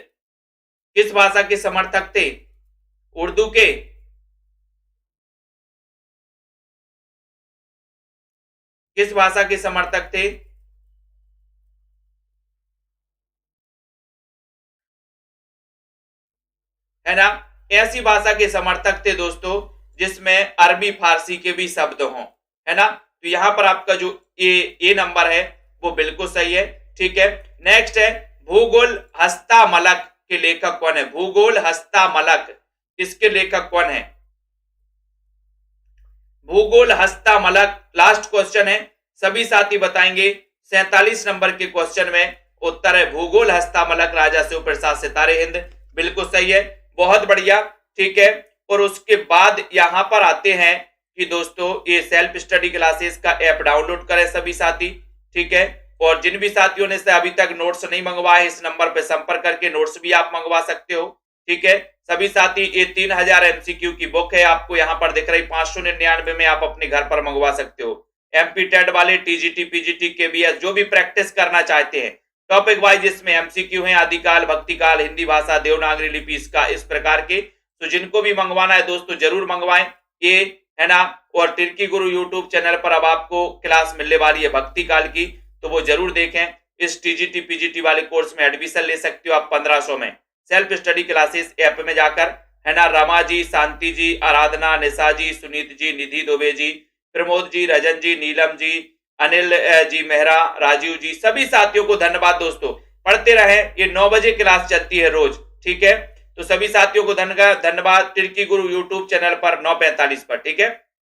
किस भाषा के समर्थक थे? उर्दू के? किस भाषा के समर्थक थे? है ना, ऐसी भाषा के समर्थक थे दोस्तों जिसमें अरबी फारसी के भी शब्द हों, है ना। तो यहां पर आपका जो ए नंबर है वो बिल्कुल सही है, ठीक है। नेक्स्ट है, भूगोल हस्तामलक के लेखक कौन है? भूगोल हस्तामलक इसके लेखक कौन है? भूगोल हस्तामलक लास्ट क्वेश्चन है, सभी साथी बताएंगे। 47 नंबर के क्वेश्चन में उत्तर है भूगोल हस्तामलक राजा शिव प्रसाद सितारे हिंद, बिल्कुल सही है, बहुत बढ़िया, ठीक है। और उसके बाद यहां पर आते हैं कि दोस्तों ये सेल्फ स्टडी क्लासेस का ऐप डाउनलोड करें सभी साथी, ठीक है। और जिन भी साथियों ने से अभी तक नोट्स नहीं मंगवाए, इस नंबर पर संपर्क करके नोट्स भी आप मंगवा सकते हो, ठीक है। सभी साथी ये 3000 एमसीक्यू की बुक है, आपको यहाँ पर दिख रही 599 में आप अपने घर पर मंगवा सकते हो। एमपी टेट वाले, टीजीटी, पीजीटी, केबीएस जो भी प्रैक्टिस करना चाहते हैं, टॉपिक वाइज इसमें एमसीक्यू है, आदिकाल, भक्तिकाल, हिंदी भाषा, देवनागरी लिपि इसका इस प्रकार के। तो जिनको भी मंगवाना है दोस्तों जरूर मंगवाएं, ये है ना। और तिर्की गुरु यूट्यूब चैनल पर अब आपको क्लास मिलने वाली है भक्ति काल की, तो वो जरूर देखें। इस टीजीटी पीजीटी वाले कोर्स में एडमिशन ले सकते हो आप 1500 में सेल्फ स्टडी क्लासेस ऐप में जाकर, है ना। रमा जी, शांति जी, आराधना, निशा जी, सुनीत जी, निधि दुबे जी, प्रमोद जी, रजन जी, नीलम जी, अनिल जी मेहरा, राजीव जी, सभी साथियों को धन्यवाद दोस्तों। पढ़ते रहे, ये 9 बजे क्लास चलती है रोज, ठीक है। तो सभी साथियों को धन्यवाद, तिर्की गुरु यूट्यूब चैनल पर 9:45 पर, ठीक है।